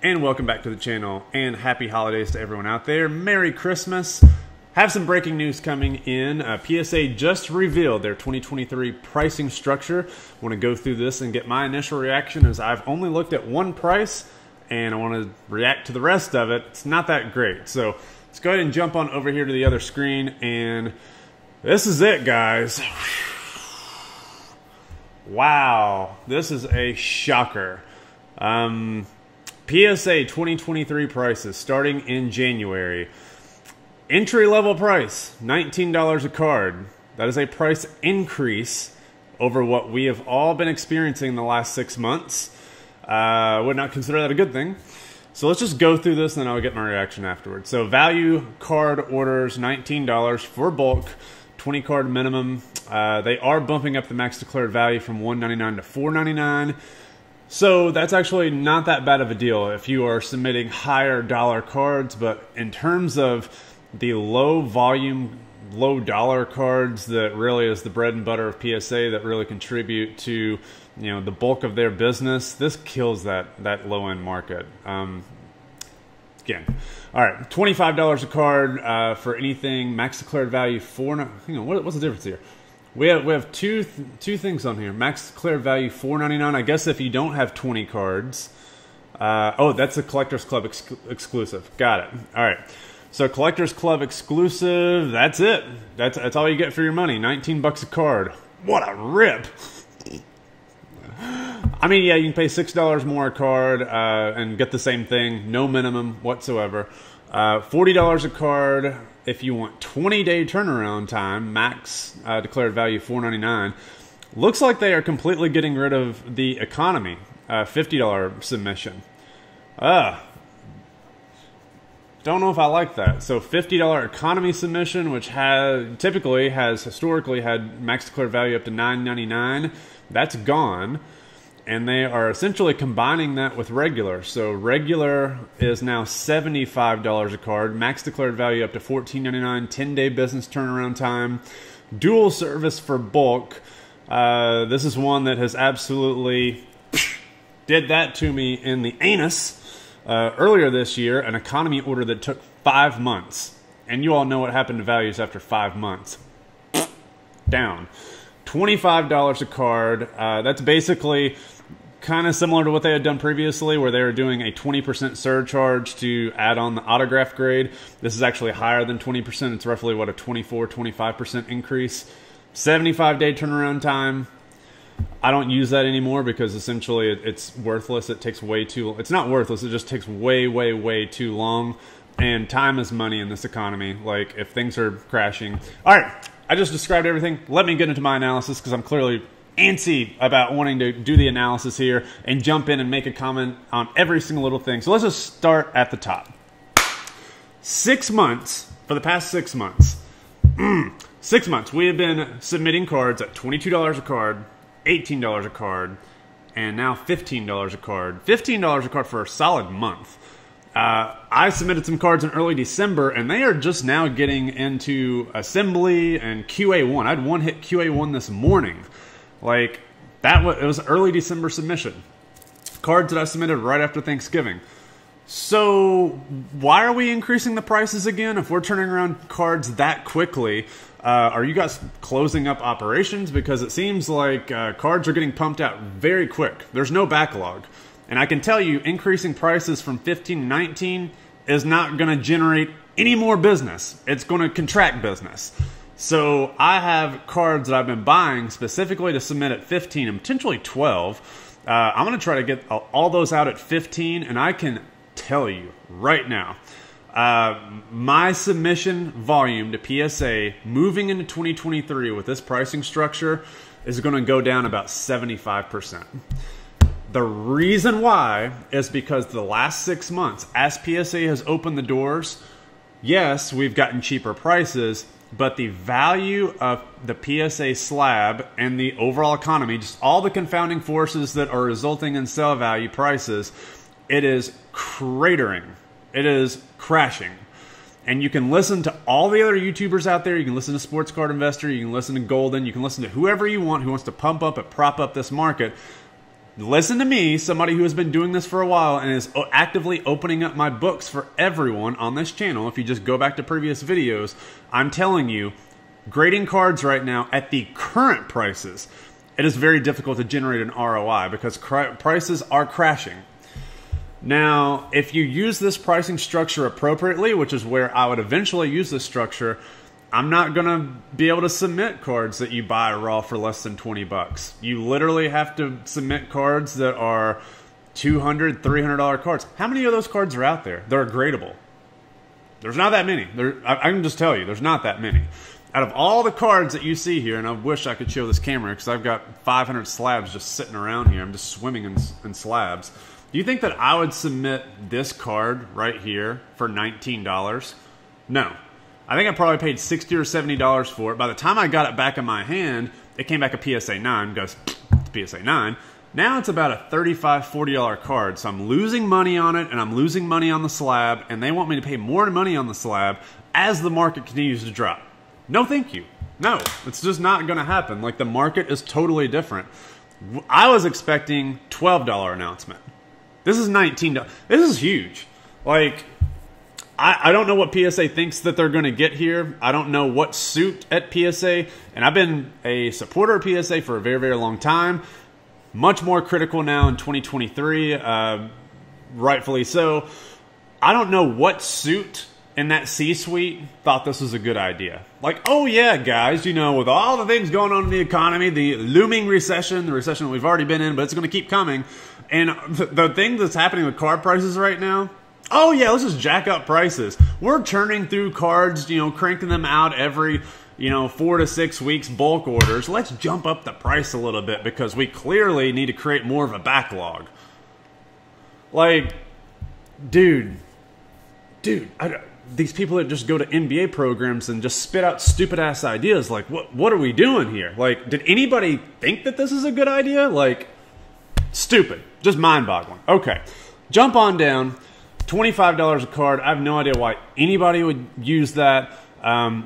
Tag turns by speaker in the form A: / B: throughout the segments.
A: and welcome back to the channel, and happy holidays to everyone out there. Merry Christmas. Have some breaking news coming in. PSA just revealed their 2023 pricing structure. I want to go through this and get my initial reaction, as I've only looked at one price and I want to react to the rest of it. It's not that great. So let's go ahead and jump on over here to the other screen, and this is it, guys. Wow, this is a shocker. PSA 2023 prices starting in January. Entry level price, $19 a card. That is a price increase over what we have all been experiencing in the last 6 months. I would not consider that a good thing. So let's just go through this and then I'll get my reaction afterwards. So value card orders, $19 for bulk, 20 card minimum. They are bumping up the max declared value from $199 to $499. So that's actually not that bad of a deal if you are submitting higher dollar cards, but in terms of the low volume, low dollar cards that really is the bread and butter of PSA that really contribute to, you know, the bulk of their business, this kills that low end market. Again, all right, $25 a card for anything max declared value hang on, what's the difference here? We have two things on here. Max declared value $499. I guess if you don't have 20 cards. Oh, that's a Collectors Club exclusive. Got it. All right. So Collectors Club exclusive. That's it. That's all you get for your money. 19 bucks a card. What a rip. I mean, yeah, you can pay $6 more a card and get the same thing. No minimum whatsoever. $40 a card. If you want 20-day turnaround time, max declared value $499. Looks like they are completely getting rid of the economy, $50 submission. Don't know if I like that. So $50 economy submission, which historically had max declared value up to $999, that's gone. And they are essentially combining that with regular. So regular is now $75 a card, max declared value up to $14.99, 10-day business turnaround time, dual service for bulk. This is one that has absolutely did that to me in the anus earlier this year, an economy order that took 5 months. And you all know what happened to values after 5 months. Down. $25 a card. That's basically kind of similar to what they had done previously, where they were doing a 20% surcharge to add on the autograph grade. This is actually higher than 20%. It's roughly, what, a 24-25% increase. 75-day turnaround time. I don't use that anymore because essentially it's worthless. It takes way too... It's not worthless. It just takes way, way, way too long. And time is money in this economy. Like, if things are crashing... All right. I just described everything. Let me get into my analysis because I'm clearly antsy about wanting to do the analysis here and jump in and make a comment on every single little thing. So let's just start at the top. 6 months, for the past 6 months, 6 months, we have been submitting cards at $22 a card, $18 a card, and now $15 a card. $15 a card for a solid month. I submitted some cards in early December, and they are just now getting into assembly and QA1. I had one hit QA1 this morning. Like, it was early December submission. Cards that I submitted right after Thanksgiving. So why are we increasing the prices again? If we're turning around cards that quickly, are you guys closing up operations? Because it seems like cards are getting pumped out very quick. There's no backlog. And I can tell you, increasing prices from 15 to 19 is not going to generate any more business. It's going to contract business. So I have cards that I've been buying specifically to submit at 15 and potentially 12. I'm going to try to get all those out at 15, and I can tell you right now, my submission volume to PSA moving into 2023 with this pricing structure is going to go down about 75%. The reason why is because the last 6 months, as PSA has opened the doors, yes, we've gotten cheaper prices, but the value of the PSA slab and the overall economy, just all the confounding forces that are resulting in sell value prices, it is cratering. It is crashing. And you can listen to all the other YouTubers out there. You can listen to Sports Card Investor. You can listen to Golden. You can listen to whoever you want who wants to pump up and prop up this market. listen to me, somebody who has been doing this for a while and is actively opening up my books for everyone on this channel. If you just go back to previous videos, I'm telling you, grading cards right now at the current prices, it is very difficult to generate an ROI because prices are crashing. Now, if you use this pricing structure appropriately, which is where I would eventually use this structure, I'm not going to be able to submit cards that you buy raw for less than 20 bucks. You literally have to submit cards that are $200, $300 cards. How many of those cards are out there that are gradable? There's not that many. I can just tell you, there's not that many. Out of all the cards that you see here, and I wish I could show this camera because I've got 500 slabs just sitting around here. I'm just swimming in slabs. Do you think that I would submit this card right here for $19? No. I think I probably paid $60 or $70 for it. By the time I got it back in my hand, it came back a PSA 9. Goes, it's PSA 9. Now it's about a $35, $40 card. So I'm losing money on it, and I'm losing money on the slab, and they want me to pay more money on the slab as the market continues to drop. No, thank you. No, it's just not going to happen. Like, the market is totally different. I was expecting $12 announcement. This is $19. This is huge. Like, I don't know what PSA thinks that they're going to get here. I don't know what suit at PSA. And I've been a supporter of PSA for a very, very long time. Much more critical now in 2023. Rightfully so. I don't know what suit in that C-suite thought this was a good idea. Like, oh yeah, guys, you know, with all the things going on in the economy, the looming recession, the recession that we've already been in, but it's going to keep coming. And the thing that's happening with card prices right now, oh yeah, let's just jack up prices. We're churning through cards, you know, cranking them out every, 4 to 6 weeks, bulk orders. Let's jump up the price a little bit because we clearly need to create more of a backlog. Like, dude, these people that just go to MBA programs and just spit out stupid ass ideas, like, what are we doing here? Like, did anybody think that this is a good idea? Like, stupid, just mind boggling. Okay, jump on down. $25 a card. I have no idea why anybody would use that.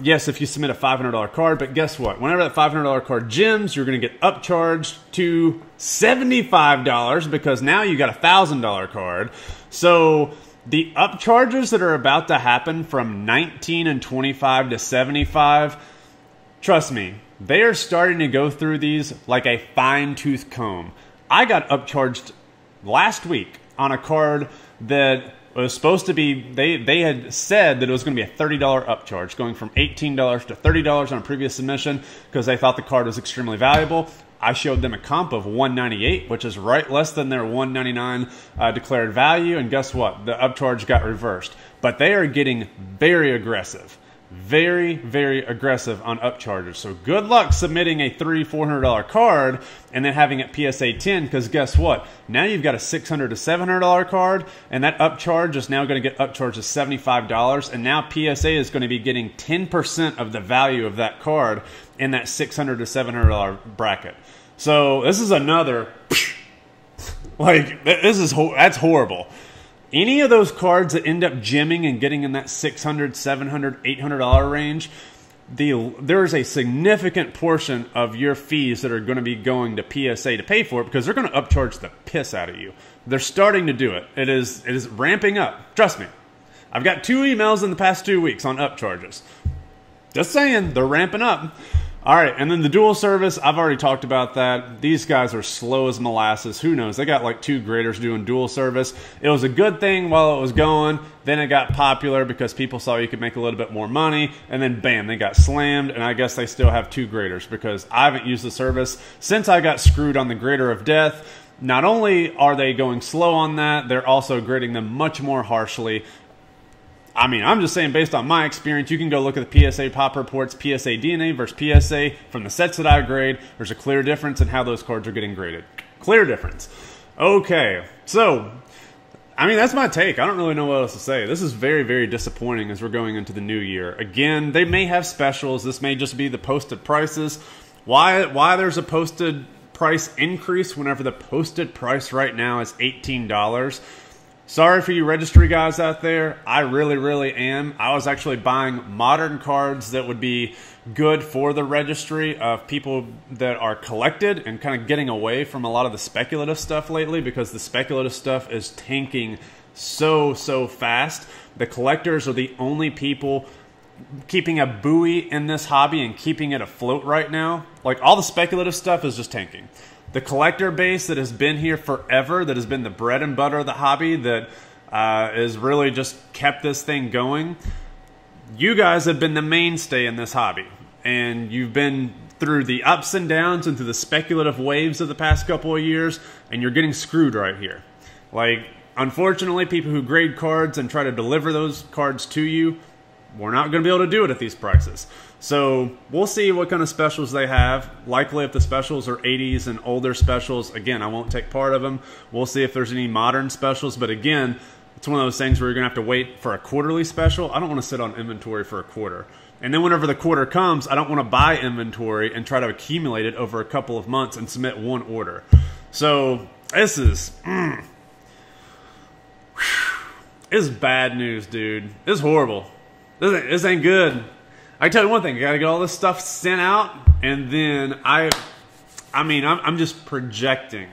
A: Yes, if you submit a $500 card, but guess what? Whenever that $500 card gems, you're going to get upcharged to $75 because now you got a $1,000 card. So the upcharges that are about to happen from 19 and 25 to 75, trust me, they are starting to go through these like a fine-tooth comb. I got upcharged last week on a card that was supposed to be, they had said that it was going to be a $30 upcharge, going from $18 to $30 on a previous submission because they thought the card was extremely valuable. I showed them a comp of $198, which is right less than their $199 declared value, and guess what? The upcharge got reversed. But they are getting very aggressive. Very, very aggressive on upcharges. So good luck submitting a $300, $400 card and then having it PSA 10 because guess what? Now you've got a $600 to $700 card and that upcharge is now going to get upcharged to $75 and now PSA is going to be getting 10% of the value of that card in that $600 to $700 bracket. So this is another, like, that's horrible. Any of those cards that end up gemming and getting in that $600, $700, $800 range, there is a significant portion of your fees that are going to be going to PSA to pay for it because they're going to upcharge the piss out of you. They're starting to do it. It is ramping up. Trust me. I've got 2 emails in the past 2 weeks on upcharges. Just saying, they're ramping up. All right, and then the dual service, I've already talked about that. These guys are slow as molasses. Who knows? They got like 2 graders doing dual service. It was a good thing while it was going. Then it got popular because people saw you could make a little bit more money. And then bam, they got slammed. And I guess they still have 2 graders because I haven't used the service since I got screwed on the grader of death. Not only are they going slow on that, they're also grading them much more harshly. I mean, I'm just saying based on my experience, you can go look at the PSA pop reports, PSA DNA versus PSA. From the sets that I grade, there's a clear difference in how those cards are getting graded. Clear difference. Okay, so, I mean, that's my take. I don't really know what else to say. This is very, very disappointing as we're going into the new year. Again, they may have specials. This may just be the posted prices. Why there's a posted price increase whenever the posted price right now is $18? Sorry for you registry guys out there. I really am. I was actually buying modern cards that would be good for the registry of people that are collected and kind of getting away from a lot of the speculative stuff lately, because the speculative stuff is tanking so fast. The collectors are the only people keeping a buoy in this hobby and keeping it afloat right now. Like, all the speculative stuff is just tanking. The collector base that has been here forever, that has been the bread and butter of the hobby, that is really just kept this thing going. You guys have been the mainstay in this hobby, and you've been through the ups and downs and through the speculative waves of the past couple of years, and you're getting screwed right here. Like, unfortunately, people who grade cards and try to deliver those cards to you, we're not going to be able to do it at these prices. So we'll see what kind of specials they have. Likely, if the specials are 80s and older specials, again, I won't take part of them. We'll see if there's any modern specials. But again, it's one of those things where you're going to have to wait for a quarterly special. I don't want to sit on inventory for a quarter. And then whenever the quarter comes, I don't want to buy inventory and try to accumulate it over a couple of months and submit one order. So this is... This is bad news, dude. This is horrible. This ain't good. I tell you one thing, you gotta get all this stuff sent out, and then I'm just projecting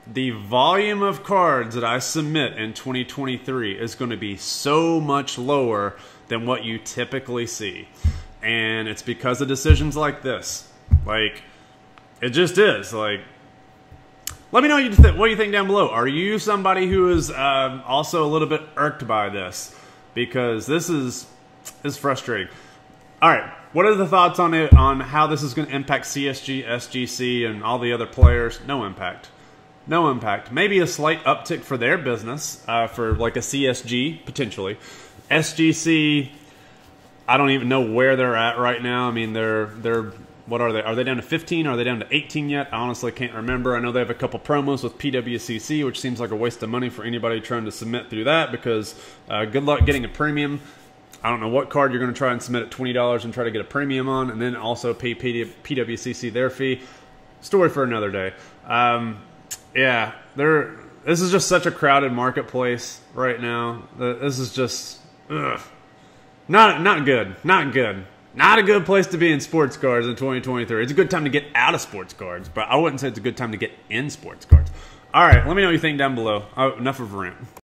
A: the volume of cards that I submit in 2023 is going to be so much lower than what you typically see. And it's because of decisions like this. Like, it just is. Like, let me know what you think down below. Are you somebody who is also a little bit irked by this? Because this is frustrating. All right, what are the thoughts on it, on how this is going to impact CSG, SGC, and all the other players? No impact. No impact. Maybe a slight uptick for their business, for like a CSG, potentially. SGC, I don't even know where they're at right now. I mean, they're what are they? Are they down to 15? Are they down to 18 yet? I honestly can't remember. I know they have a couple promos with PWCC, which seems like a waste of money for anybody trying to submit through that, because good luck getting a premium. I don't know what card you're going to try and submit at $20 and try to get a premium on, and then also pay PWCC their fee. Story for another day. Yeah, this is just such a crowded marketplace right now. This is just not good. Not good. Not a good place to be in sports cards in 2023. It's a good time to get out of sports cards, but I wouldn't say it's a good time to get in sports cards. All right, let me know what you think down below. Enough of a rant.